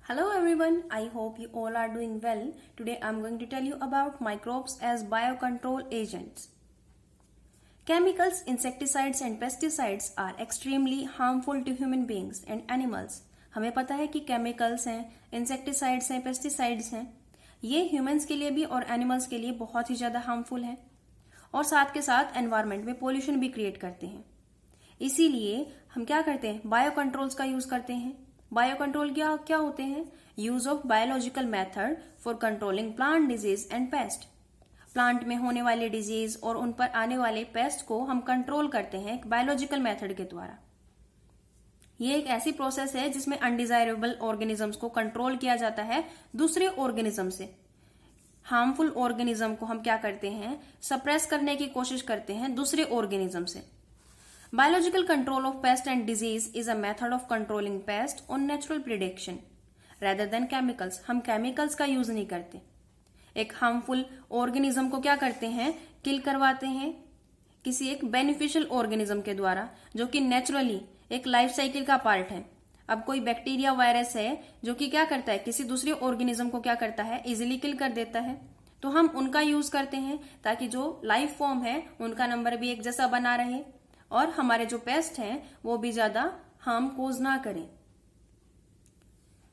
Hello everyone, I hope you all are doing well. Today I am going to tell you about microbes as biocontrol agents. Chemicals, insecticides and pesticides are extremely harmful to human beings and animals. हमें पता है कि chemicals हैं, insecticides हैं, pesticides हैं, ये humans के लिए भी और एनिमल्स के लिए बहुत ही ज़्यादा हार्मफुल हैं और साथ के साथ एनवायरनमेंट में पोल्यूशन भी क्रिएट करते हैं। इसीलिए हम क्या करते हैं, बायो कंट्रोल्स का यूज करते हैं। बायो कंट्रोल क्या होते हैं? Use of biological method for controlling plant disease and paste. Plant में होने वाले डिजीज और उन पर आने वाले पेस्ट को हम कंट्रोल करते हैं एक बायोलॉजिकल मेथड के द्वारा। ये एक ऐसी प्रोसेस है जिसमें अनडिजायरेबल ऑर्गेनिजम्स को कंट्रोल किया जाता है दूसरे ऑर्गेनिज्म से। हार्मफुल ऑर्गेनिज्म को हम क्या करते हैं, सप्रेस करने की कोशिश करते हैं दूसरे ऑर्गेनिज्म से। Biological control of pest and disease is a method of controlling pest on natural prediction rather than chemicals. हम chemicals का यूज नहीं करते। एक हार्मफुल ऑर्गेनिज्म को क्या करते हैं, किल करवाते हैं किसी एक बेनिफिशियल ऑर्गेनिज्म के द्वारा, जो कि नेचुरली एक लाइफ साइकिल का पार्ट है। अब कोई बैक्टीरिया वायरस है जो कि क्या करता है, किसी दूसरे ऑर्गेनिज्म को क्या करता है, इजिली किल कर देता है। तो हम उनका यूज करते हैं ताकि जो लाइफ फॉर्म है उनका नंबर भी एक जैसा बना रहे और हमारे जो पेस्ट हैं वो भी ज्यादा हार्म कोज ना करें।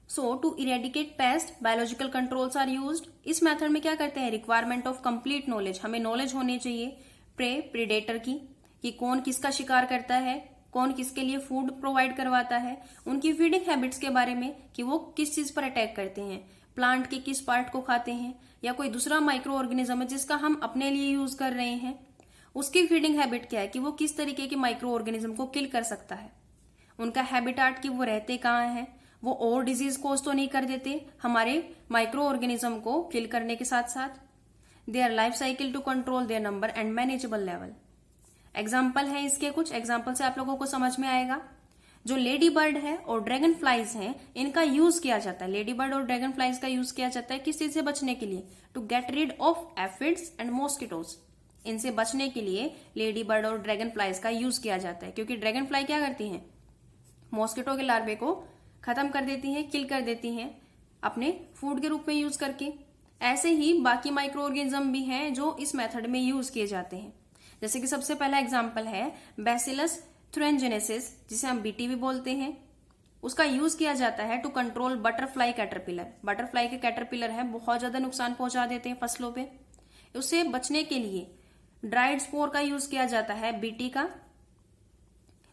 So to eradicate pest biological controls are used. इस मेथड में क्या करते हैं, रिक्वायरमेंट ऑफ कंप्लीट नॉलेज, हमें नॉलेज होनी चाहिए प्रेडेटर की, कि कौन किसका शिकार करता है, कौन किसके लिए फूड प्रोवाइड करवाता है, उनकी फीडिंग हैबिट्स के बारे में कि वो किस चीज पर अटैक करते हैं, प्लांट के किस पार्ट को खाते हैं, या कोई दूसरा माइक्रो ऑर्गेनिज्म है जिसका हम अपने लिए यूज कर रहे हैं, उसकी फीडिंग हैबिट क्या है, कि वो किस तरीके के माइक्रो ऑर्गेनिज्म को किल कर सकता है, उनका हैबिटाट कि वो रहते कहाँ हैं, वो और डिजीज कोज तो नहीं कर देते हमारे माइक्रो ऑर्गेनिज्म को किल करने के साथ साथ, their life cycle to control their number and manageable level. Example है इसके, कुछ एग्जाम्पल से आप लोगों को समझ में आएगा। जो लेडी बर्ड है और ड्रैगन फ्लाइज हैं, इनका यूज किया जाता है, लेडी बर्ड और ड्रैगन फ्लाइज का यूज किया जाता है किस चीज से बचने के लिए, to get rid of aphids and mosquitoes. इनसे बचने के लिए लेडी बर्ड और ड्रैगन फ्लाइज का यूज किया जाता है, क्योंकि ड्रैगन फ्लाई क्या करती हैं, मॉस्किटो के लार्वे को खत्म कर देती हैं, किल कर देती हैं अपने फूड के रूप में यूज करके। ऐसे ही बाकी माइक्रो ऑर्गेनिज्म भी हैं जो इस मेथड में यूज किए जाते हैं। जैसे कि सबसे पहला एग्जाम्पल है बैसिलस थ्यूरेंजेनेसिस, जिसे हम बीटी भी बोलते हैं। उसका यूज किया जाता है to control butterfly caterpillar. Butterfly के कैटरपिलर है, बहुत ज्यादा नुकसान पहुंचा देते हैं फसलों पे। उससे बचने के लिए ड्राइड स्पोर का यूज किया जाता है, बीटी का।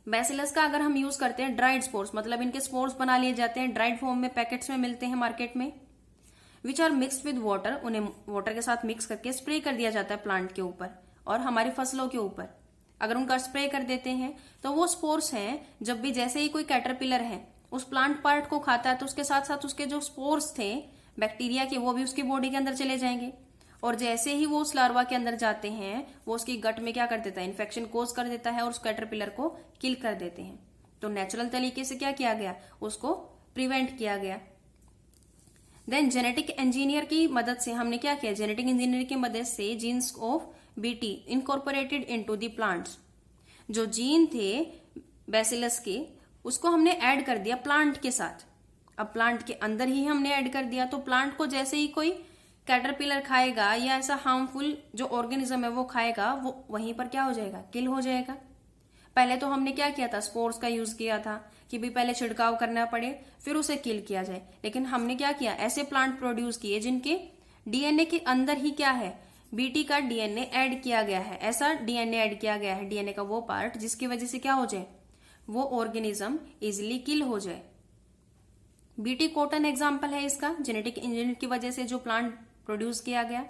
बैसिलस का अगर हम यूज करते हैं ड्राइड स्पोर्स, मतलब इनके स्पोर्स बना लिए जाते हैं, ड्राइड फॉर्म में पैकेट्स में मिलते हैं मार्केट में, which are mixed with water. उन्हें वाटर के साथ मिक्स करके स्प्रे कर दिया जाता है प्लांट के ऊपर और हमारी फसलों के ऊपर। अगर उनका स्प्रे कर देते हैं तो वो स्पोर्स हैं, जब भी जैसे ही कोई कैटरपिलर है उस प्लांट पार्ट को खाता है तो उसके साथ साथ उसके जो स्पोर्स थे बैक्टीरिया के, वो भी उसकी बॉडी के अंदर चले जाएंगे। और जैसे ही वो उस लार्वा के अंदर जाते हैं, वो उसकी गट में क्या कर देता है, इन्फेक्शन कोज कर देता है और उस कैटरपिलर को किल कर देते हैं। तो नेचुरल तरीके से क्या किया गया, उसको प्रिवेंट किया गया। देन जेनेटिक इंजीनियर की मदद से हमने क्या किया, जेनेटिक इंजीनियर की मदद से jeans of BT incorporated into the plants. जो जीन थे बैसिलस के, उसको हमने ऐड कर दिया प्लांट के साथ। अब प्लांट के अंदर ही हमने ऐड कर दिया, तो प्लांट को जैसे ही कोई कैटरपिलर खाएगा या ऐसा हार्मफुल जो ऑर्गेनिज्म है वो खाएगा, वो वहीं पर क्या हो जाएगा, किल हो जाएगा। पहले तो हमने क्या किया था, स्पोर्स का यूज किया था कि भी पहले छिड़काव करना पड़े फिर उसे किल किया जाए। लेकिन हमने क्या किया, ऐसे प्लांट प्रोड्यूस किए जिनके डीएनए के अंदर ही क्या है, बीटी का डीएनए ऐड किया गया है। ऐसा डीएनए ऐड किया गया है, डीएनए का वो पार्ट जिसकी वजह से क्या हो जाए, वो ऑर्गेनिज्म इजिली किल हो जाए। बीटी कॉटन एग्जाम्पल है इसका, जेनेटिक इंजीनियर की वजह से जो प्लांट प्रोड्यूस किया गया।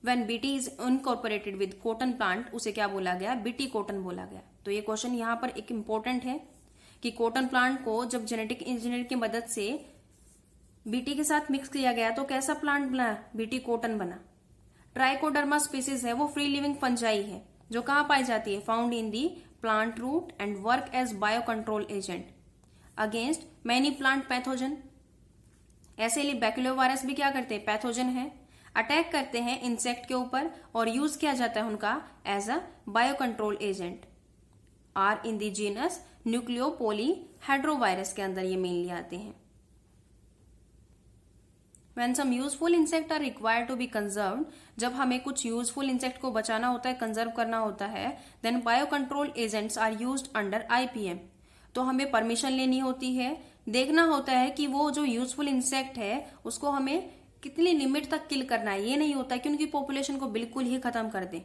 When BT is incorporated with cotton plant, उसे क्या बोला गया, बीटी कॉटन बोला गया। तो ये क्वेश्चन यहाँ पर एक इंपॉर्टेंट है कि कॉटन प्लांट को जब जेनेटिक इंजीनियर की मदद से बीटी के साथ मिक्स किया गया तो कैसा प्लांट बना, बीटी कॉटन बना। ट्राइकोडर्मा स्पीसीज है, वो फ्री लिविंग फंजाई है जो कहाँ पाई जाती है, found in the plant root and work as bio control agent against many plant pathogen. ऐसे ही बैक्टीरियोवायरस भी क्या करते हैं, पैथोजन है, अटैक करते हैं इंसेक्ट के ऊपर और यूज किया जाता है उनका as a bio control agent. Are in the genus nucleopolyhedrovirus के अंदर ये मेनली आते हैं। When some useful insect are required to be conserved, जब हमें कुछ यूजफुल इंसेक्ट को बचाना होता है, कंजर्व करना होता है, then bio control agents are used under IPM. तो हमें परमिशन लेनी होती है, देखना होता है कि वो जो यूजफुल इंसेक्ट है उसको हमें कितनी लिमिट तक किल करना है. ये नहीं होता कि उनकी पॉपुलेशन को बिल्कुल ही खत्म कर दे.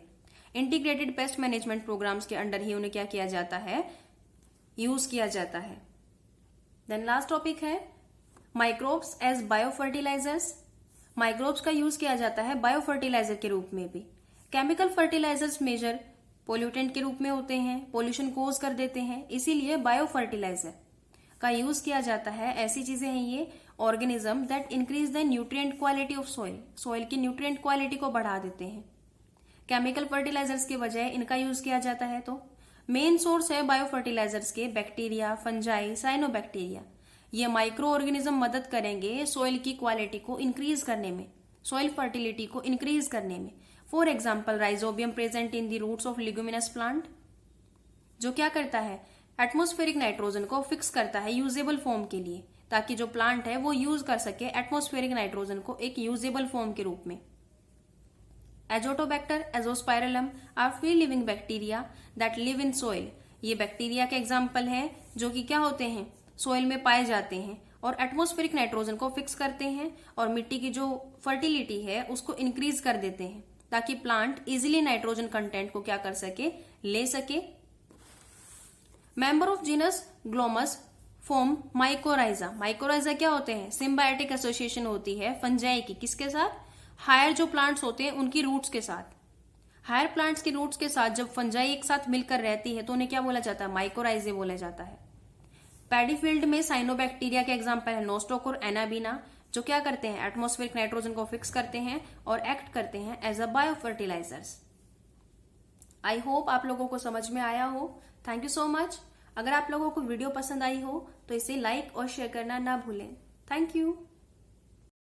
इंटीग्रेटेड पेस्ट मैनेजमेंट प्रोग्राम्स के अंडर ही उन्हें क्या किया जाता है, यूज किया जाता है. देन लास्ट टॉपिक है microbes as bio fertilisers. Microbes का यूज किया जाता है बायो फर्टिलाइजर के रूप में भी. केमिकल फर्टिलाइजर्स मेजर पोल्यूटेंट के रूप में होते हैं, पोल्यूशन कोज कर देते हैं, इसीलिए बायो फर्टिलाइजर का यूज किया जाता है. ऐसी चीजें हैं ये organism that increase the nutrient quality of soil. Soil की न्यूट्रिएंट क्वालिटी को बढ़ा देते हैं. केमिकल फर्टिलाइजर्स के बजाय इनका यूज किया जाता है. तो मेन सोर्स है बायो फर्टिलाइजर्स के बैक्टीरिया, फंजाई, साइनोबैक्टीरिया. ये माइक्रो ऑर्गेनिज्म मदद करेंगे सॉइल की क्वालिटी को इंक्रीज करने में, सॉइल फर्टिलिटी को इंक्रीज करने में. For example rhizobium present in the roots of leguminous plant, जो क्या करता है, एटमॉस्फेरिक नाइट्रोजन को फिक्स करता है यूजेबल फॉर्म के लिए, ताकि जो प्लांट है वो यूज कर सके एटमॉस्फेरिक नाइट्रोजन को एक यूजेबल फॉर्म के रूप में. Azotobacter, azospirillum are free living bacteria that live in soil. ये बैक्टीरिया के एग्जाम्पल हैं जो कि क्या होते हैं, सॉइल में पाए जाते हैं और एटमॉस्फेरिक नाइट्रोजन को फिक्स करते हैं और मिट्टी की जो फर्टिलिटी है उसको इंक्रीज कर देते हैं, ताकि प्लांट इजिली नाइट्रोजन कंटेंट को क्या कर सके, ले सके. Member of genus Glomus form mycorrhiza. Mycorrhiza क्या होते हैं, सिम्बायोटिक एसोसिएशन होती है फंजाई की, किसके साथ, हायर जो प्लांट्स होते हैं उनकी रूट्स के साथ. हायर प्लांट्स की रूट्स के साथ जब फंजाई एक साथ मिलकर रहती है तो उन्हें क्या बोला जाता है, माइकोराइजे बोला जाता है. पैडी फील्ड में साइनोबैक्टीरिया के एग्जाम्पल है नोस्टोक और एनाबीना, जो क्या करते हैं, एटमॉस्फेरिक नाइट्रोजन को फिक्स करते हैं और एक्ट करते हैं as a bio fertilisers. I hope आप लोगों को समझ में आया हो. Thank you so much. अगर आप लोगों को वीडियो पसंद आई हो तो इसे लाइक और शेयर करना ना भूलें. Thank you.